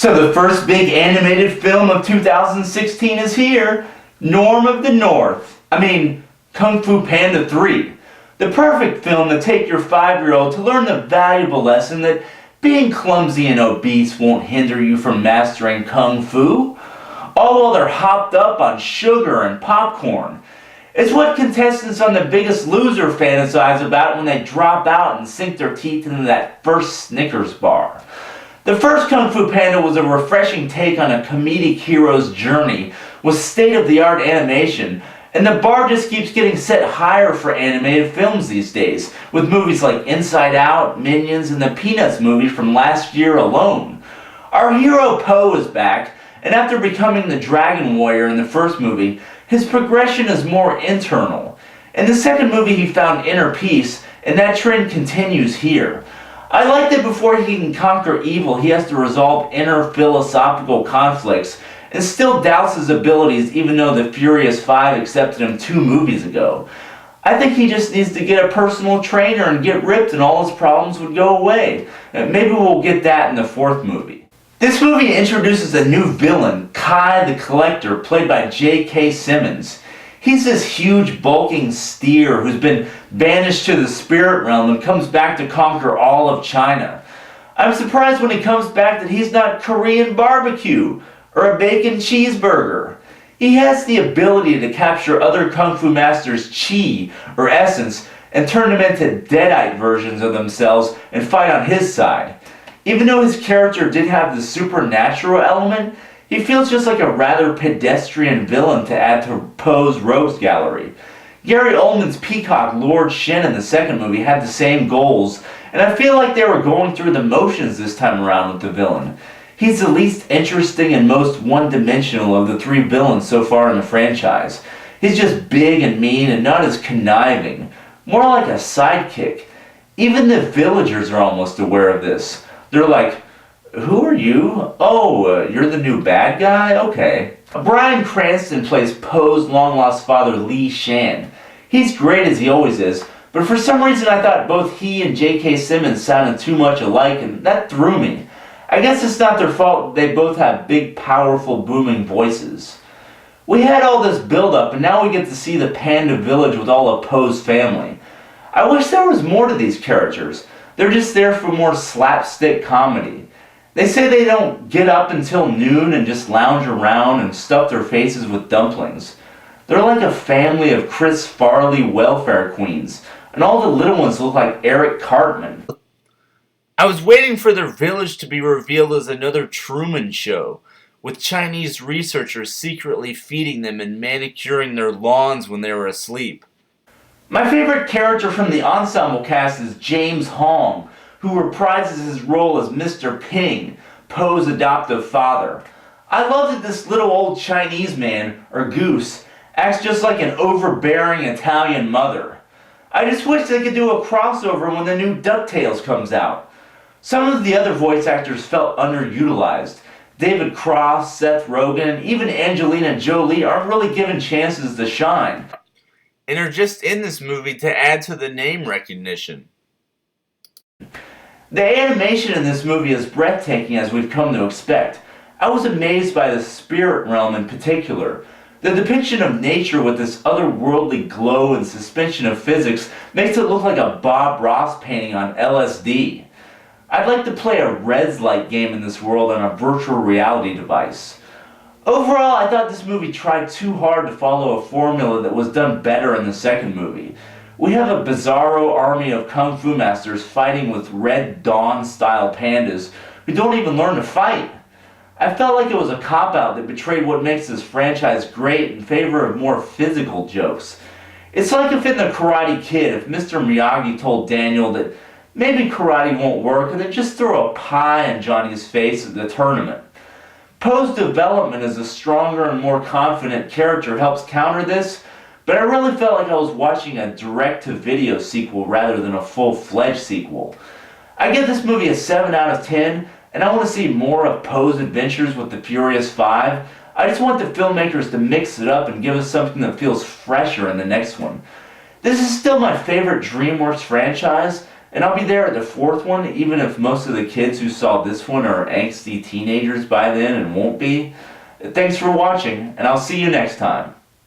So the first big animated film of 2016 is here, Norm of the North. Kung Fu Panda 3. The perfect film to take your 5-year-old to learn the valuable lesson that being clumsy and obese won't hinder you from mastering Kung Fu, all while they're hopped up on sugar and popcorn. It's what contestants on The Biggest Loser fantasize about when they drop out and sink their teeth into that first Snickers bar. The first Kung Fu Panda was a refreshing take on a comedic hero's journey with state-of-the-art animation, and the bar just keeps getting set higher for animated films these days, with movies like Inside Out, Minions, and the Peanuts movie from last year alone. Our hero Po is back, and after becoming the Dragon Warrior in the first movie, his progression is more internal. In the second movie he found inner peace, and that trend continues here. I like that before he can conquer evil, he has to resolve inner philosophical conflicts, and still doubts his abilities even though the Furious 5 accepted him 2 movies ago. I think he just needs to get a personal trainer and get ripped and all his problems would go away. Maybe we'll get that in the 4th movie. This movie introduces a new villain, Kai the Collector, played by J.K. Simmons. He's this huge bulking steer who's been banished to the spirit realm and comes back to conquer all of China. I'm surprised when he comes back that he's not Korean barbecue or a bacon cheeseburger. He has the ability to capture other Kung Fu masters' chi, or essence, and turn them into deadite versions of themselves and fight on his side. Even though his character did have the supernatural element, he feels just like a rather pedestrian villain to add to Poe's rogues gallery. Gary Oldman's Peacock Lord Shen in the second movie had the same goals, and I feel like they were going through the motions this time around with the villain. He's the least interesting and most one-dimensional of the 3 villains so far in the franchise. He's just big and mean and not as conniving, more like a sidekick. Even the villagers are almost aware of this. They're like, "Who are you? Oh, you're the new bad guy? Okay." Bryan Cranston plays Poe's long-lost father, Li Shan. He's great as he always is, but for some reason I thought both he and J.K. Simmons sounded too much alike, and that threw me. I guess it's not their fault they both have big, powerful, booming voices. We had all this build-up, and now we get to see the Panda village with all of Poe's family. I wish there was more to these characters. They're just there for more slapstick comedy. They say they don't get up until noon and just lounge around and stuff their faces with dumplings. They're like a family of Chris Farley welfare queens, and all the little ones look like Eric Cartman. I was waiting for their village to be revealed as another Truman Show, with Chinese researchers secretly feeding them and manicuring their lawns when they were asleep. My favorite character from the ensemble cast is James Hong, who reprises his role as Mr. Ping, Poe's adoptive father. I love that this little old Chinese man, or goose, acts just like an overbearing Italian mother. I just wish they could do a crossover when the new DuckTales comes out. Some of the other voice actors felt underutilized. David Cross, Seth Rogen, and even Angelina Jolie aren't really given chances to shine, and are just in this movie to add to the name recognition. The animation in this movie is breathtaking as we've come to expect. I was amazed by the spirit realm in particular. The depiction of nature with this otherworldly glow and suspension of physics makes it look like a Bob Ross painting on LSD. I'd like to play a Reds-like game in this world on a virtual reality device. Overall, I thought this movie tried too hard to follow a formula that was done better in the second movie. We have a bizarro army of Kung Fu masters fighting with Red Dawn-style pandas who don't even learn to fight. I felt like it was a cop-out that betrayed what makes this franchise great in favor of more physical jokes. It's like if in The Karate Kid, if Mr. Miyagi told Daniel that maybe karate won't work and then just throw a pie in Johnny's face at the tournament. Poe's development as a stronger and more confident character helps counter this, but I really felt like I was watching a direct-to-video sequel rather than a full-fledged sequel. I give this movie a 7 out of 10, and I want to see more of Poe's adventures with the Furious 5. I just want the filmmakers to mix it up and give us something that feels fresher in the next one. This is still my favorite DreamWorks franchise, And I'll be there at the 4th one, even if most of the kids who saw this one are angsty teenagers by then and won't be. Thanks for watching, and I'll see you next time.